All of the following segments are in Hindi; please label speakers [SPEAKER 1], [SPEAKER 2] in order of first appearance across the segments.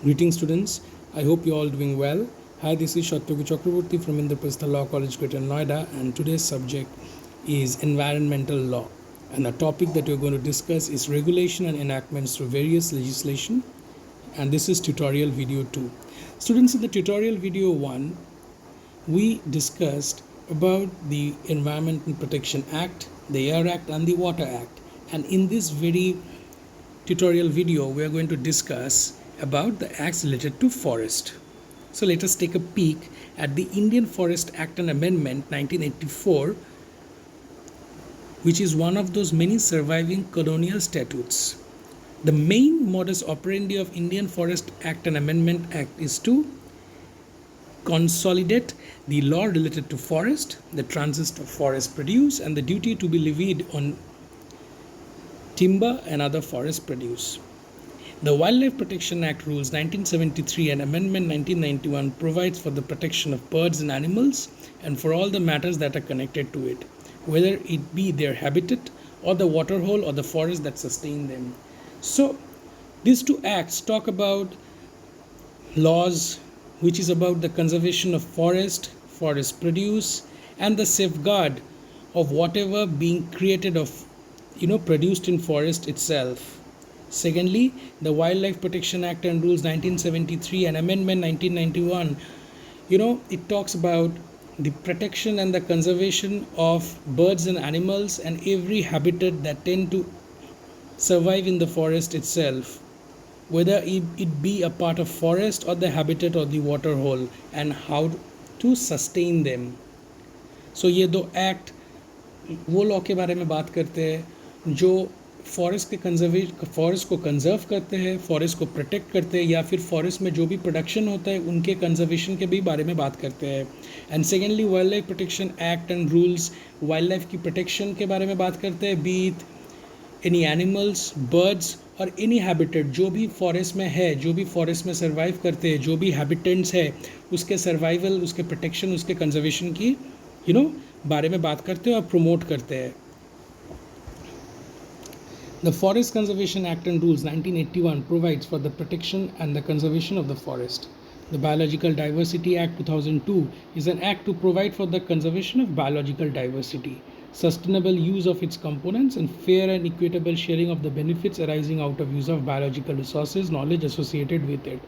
[SPEAKER 1] Greetings students, I hope you are all doing well. Hi, this is Shatrughu Chakraborty from Indraprastha Law College, Greater Noida, and today's subject is environmental law. And the topic that we're going to discuss is regulation and enactments through various legislation. And this is tutorial video 2. Students, in the tutorial video 1, we discussed about the Environmental Protection Act, the Air Act, and the Water Act. And in this very tutorial video, we are going to discuss about the acts related to forest. So let us take a peek at the Indian Forest Act and Amendment 1984, which is one of those many surviving colonial statutes. The main modus operandi of Indian Forest Act and Amendment Act is to consolidate the law related to forest, the transit of forest produce, and the duty to be levied on timber and other forest produce. The Wildlife Protection Act Rules 1973 and Amendment 1991 provides for the protection of birds and animals and for all the matters that are connected to it, whether it be their habitat or the waterhole or the forest that sustain them. So these two acts talk about laws which is about the conservation of forest, forest produce, and the safeguard of whatever being created of produced in forest itself. Secondly, the Wildlife Protection Act and Rules 1973 and Amendment 1991, it talks about the protection and the conservation of birds and animals and every habitat that tend to survive in the forest itself, whether it be a part of forest or the habitat or the water hole, and how to sustain them. So ये दो एक्ट वो लॉ के बारे में बात करते हैं जो फॉरेस्ट को कंजर्व करते हैं, फॉरेस्ट को प्रोटेक्ट करते हैं, या फिर फॉरेस्ट में जो भी प्रोडक्शन होता है उनके कंजर्वेशन के भी बारे में बात करते हैं. And secondly, wild life protection act and rules wild life की प्रोटेक्शन के बारे में बात करते हैं, be it any animals, birds और एनी हैबिटेट जो भी फॉरेस्ट में है, जो भी फॉरेस्ट में सर्वाइव करते हैं, जो भी हैबिटेंट्स है, उसके सर्वाइवल, उसके प्रोटेक्शन, उसके कंजर्वेशन की बारे में बात करते हैं और प्रमोट करते हैं. The Forest Conservation Act and Rules 1981 provides for the protection and the conservation of the forest. The Biological Diversity Act 2002 is an act to provide for the conservation of biological diversity, sustainable use of its components, and fair and equitable sharing of the benefits arising out of use of biological resources, knowledge associated with it.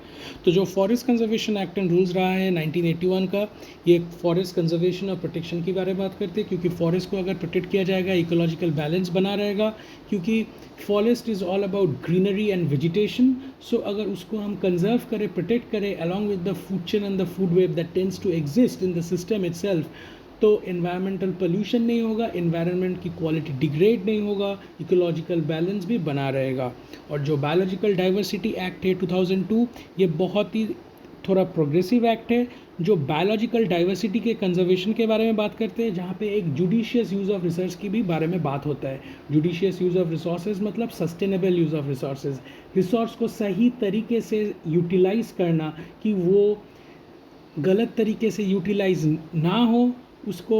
[SPEAKER 1] तो जो forest conservation act and rules रहा है 1981 का, ये फॉरेस्ट कंजर्वेशन और प्रोटेक्शन के बारे में बात करते हैं, क्योंकि फॉरेस्ट को अगर प्रोटेक्ट किया जाएगा इकोलॉजिकल बैलेंस बना रहेगा, क्योंकि forest is all about greenery and vegetation. So अगर उसको हम कंजर्व करें, प्रोटेक्ट करें along with the food chain and the food web that tends to exist in the system itself, तो एनवायरमेंटल पोल्यूशन नहीं होगा, एनवायरनमेंट की क्वालिटी डिग्रेड नहीं होगा, इकोलॉजिकल बैलेंस भी बना रहेगा. और जो बायोलॉजिकल डाइवर्सिटी एक्ट है 2002, ये बहुत ही थोड़ा प्रोग्रेसिव एक्ट है जो बायोलॉजिकल डाइवर्सिटी के कंजर्वेशन के बारे में बात करते हैं, जहाँ पे एक जुडिशियस यूज़ ऑफ रिसोर्स की भी बारे में बात होता है. जुडिशियस यूज़ ऑफ रिसोर्सेज मतलब sustainable use of resources, resource को सही तरीके से यूटिलाइज करना, कि वो गलत तरीके से यूटिलाइज ना हो, उसको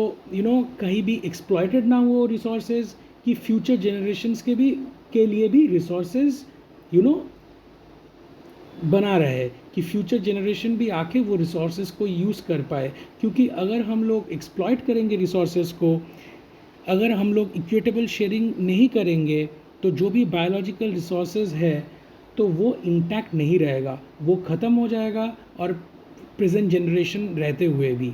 [SPEAKER 1] कहीं भी एक्सप्लॉयटेड ना हो रिसोर्सेज, कि फ्यूचर जनरेशन्स के लिए भी रिसोर्सेज बना रहे, कि फ्यूचर जनरेशन भी आके वो रिसोर्सेज को यूज़ कर पाए. क्योंकि अगर हम लोग एक्सप्लॉयट करेंगे रिसोर्सेज को, अगर हम लोग इक्विटेबल शेयरिंग नहीं करेंगे, तो जो भी बायोलॉजिकल रिसोर्सेज है तो वो इंटैक्ट नहीं रहेगा, वो ख़त्म हो जाएगा, और प्रेजेंट जनरेशन रहते हुए भी.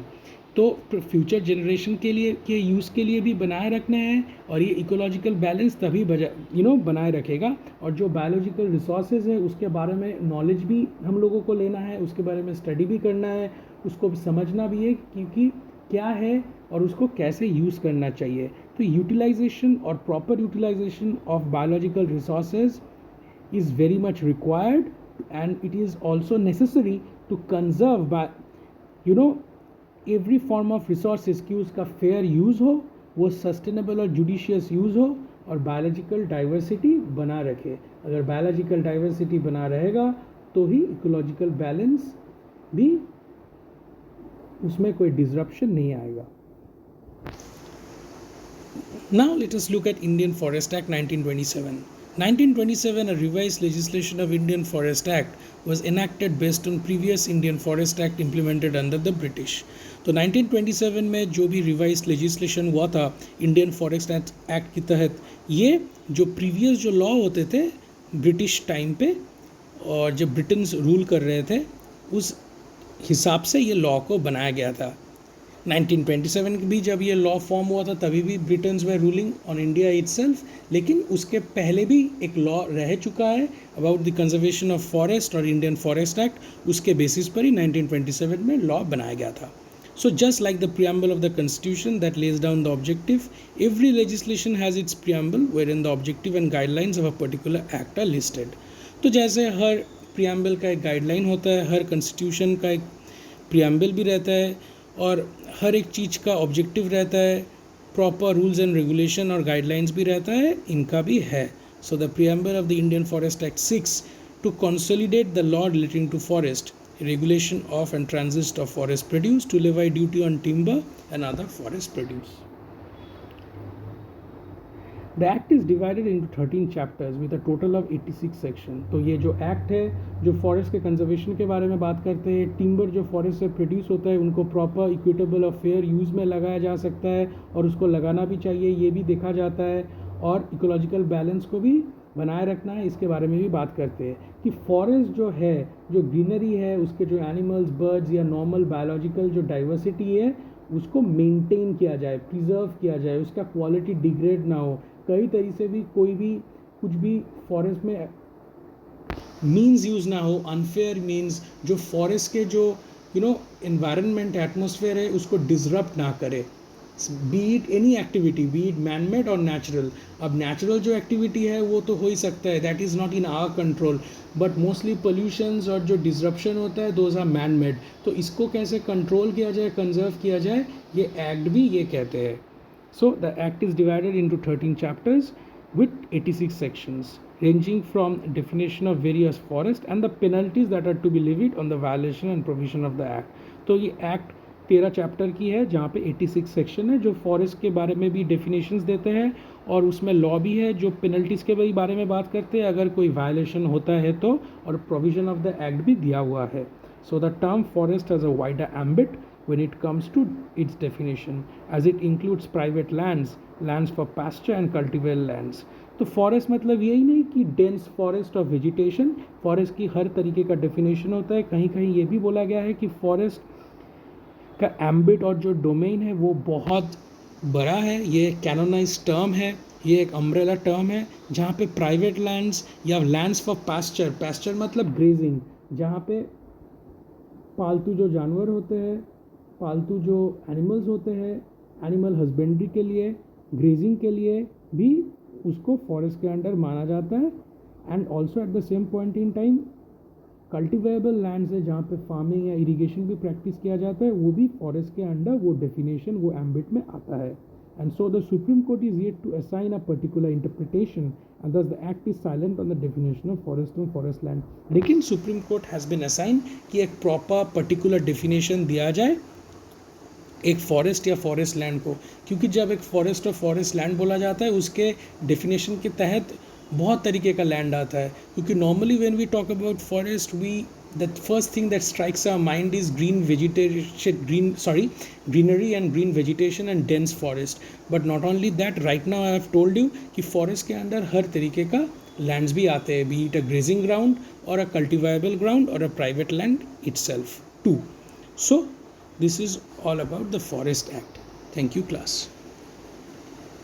[SPEAKER 1] तो फ्यूचर जनरेशन के लिए के यूज़ के लिए भी बनाए रखना है, और ये इकोलॉजिकल बैलेंस तभी बनाए रखेगा. और जो बायोलॉजिकल रिसोर्सेज है उसके बारे में नॉलेज भी हम लोगों को लेना है, उसके बारे में स्टडी भी करना है, उसको समझना भी है क्योंकि क्या है और उसको कैसे यूज़ करना चाहिए. तो यूटिलाइजेशन और proper utilization of biological resources is very much required, and it is also necessary to conserve every form of resources, कि उसका फेयर यूज़ हो, वो सस्टेनेबल और जुडिशियस यूज़ हो, और बायोलॉजिकल डाइवर्सिटी बना रखे. अगर बायोलॉजिकल डाइवर्सिटी बना रहेगा तो ही इकोलॉजिकल बैलेंस भी, उसमें कोई डिसरप्शन नहीं आएगा. Now let us look at Indian Forest Act 1927. 1927, a revised legislation of Indian Forest Act was enacted based on previous Indian Forest Act implemented under the British. तो 1927 में जो भी रिवाइज लेजिस्लेशन हुआ था इंडियन फॉरेस्ट एक्ट के तहत, ये जो प्रीवियस जो लॉ होते थे ब्रिटिश टाइम पे और जब ब्रिटेन रूल कर रहे थे उस हिसाब से ये लॉ को बनाया गया था. 1927 भी जब ये लॉ फॉर्म हुआ था तभी भी Britain's way ruling on India itself, लेकिन उसके पहले भी एक लॉ रह चुका है about the conservation of forest और इंडियन फॉरेस्ट एक्ट, उसके बेसिस पर ही 1927 में लॉ बनाया गया था. So just like the preamble of the constitution that lays down the objective, every legislation has its preamble wherein the objective and guidelines of a particular act are listed. तो जैसे हर preamble का एक guideline होता है, हर constitution का एक preamble भी रहता है और हर एक चीज़ का objective रहता है, proper rules and regulation और guidelines भी रहता है, इनका भी है. So the preamble of the Indian Forest Act 6 to consolidate the law relating to forest, regulation of and transit of forest produce, to levy duty on timber and other forest produce. The act is divided into 13 chapters with a total of 86 sections. तो ये जो एक्ट है जो फॉरेस्ट के कंजर्वेशन के बारे में बात करते हैं, टिम्बर जो फॉरेस्ट से प्रोड्यूस होता है उनको प्रॉपर इक्विटेबल और फेयर यूज़ में लगाया जा सकता है और उसको लगाना भी चाहिए, ये भी देखा जाता है, और इकोलॉजिकल बैलेंस को भी बनाए रखना है, इसके बारे में भी बात करते हैं कि फॉरेस्ट जो है, जो ग्रीनरी है, उसके जो एनिमल्स, बर्ड्स या नॉर्मल बायोलॉजिकल जो डाइवर्सिटी है उसको मेंटेन किया जाए, प्रिजर्व किया जाए, उसका क्वालिटी डिग्रेड ना हो. कई तरीके से भी कोई भी कुछ भी फॉरेस्ट में मीन्स यूज़ ना हो, अनफेयर मीन्स जो फॉरेस्ट के जो एनवायरनमेंट एटमॉस्फेयर है उसको डिसरप्ट ना करे. Be it any activity, be it man made और नेचुरल. अब नेचुरल जो एक्टिविटी है वो तो हो ही सकता है, that is not in our control, but mostly pollutions और जो डिसरप्शन होता है दोज आर मैन मेड. तो इसको कैसे कंट्रोल किया जाए, कंजर्व किया जाए, ये एक्ट भी ये कहते हैं. So the act is divided into 13 chapters with 86 sections ranging from definition of various forest and the penalties that are to be levied on the violation and provision of the act. तो ये एक्ट 13 चैप्टर की है जहाँ पे 86 सेक्शन है जो फॉरेस्ट के बारे में भी डेफिनेशंस देते हैं और उसमें लॉ भी है जो पेनल्टीज़ के भी बारे में बात करते हैं अगर कोई वायलेशन होता है तो, और प्रोविजन ऑफ द एक्ट भी दिया हुआ है. So the term forest has a wider ambit when it comes to its definition as it includes private lands for pasture and cultivable lands. तो फॉरेस्ट मतलब यही नहीं कि डेंस फॉरेस्ट और वेजिटेशन, फॉरेस्ट की हर तरीके का डेफिनेशन होता है. कहीं कहीं ये भी बोला गया है कि फॉरेस्ट का एम्बिट और जो डोमेन है वो बहुत बड़ा है, ये कैनोनाइज टर्म है, ये एक अम्ब्रेला टर्म है जहाँ पे प्राइवेट लैंड्स या लैंड्स फॉर पास्चर, पास्चर मतलब ग्रेजिंग, जहाँ पे पालतू जो जानवर होते हैं, पालतू जो एनिमल्स होते हैं, एनिमल हस्बेंड्री के लिए, ग्रेजिंग के लिए भी उसको फॉरेस्ट के अंडर माना जाता है. And also at the same point in time cultivable lands है जहाँ पे फार्मिंग या इरिगेशन भी प्रैक्टिस किया जाता है, वो भी फॉरेस्ट के अंडर वो डेफिनेशन, वो एम्बिट में आता है. And so the supreme court is yet to assign a particular interpretation and thus the act is silent on the definition of forest और फॉरेस्ट लैंड. लेकिन supreme court has been assign कि एक प्रॉपर पर्टिकुलर डेफिनेशन दिया जाए एक फॉरेस्ट या फॉरेस्ट लैंड को, क्योंकि जब एक फॉरेस्ट और फॉरेस्ट लैंड बोला जाता है उसके डेफिनेशन के तहत बहुत तरीके का लैंड आता है. क्योंकि normally when we talk about forest we the first thing that strikes our mind is greenery and green vegetation and dense forest. But not only that, right now I have told you कि फॉरेस्ट के अंदर हर तरीके का लैंड्स भी आते हैं, be it a grazing ground और अ कल्टिवेबल ग्राउंड और a private land itself too. So this is all about the Forest Act. Thank you, class.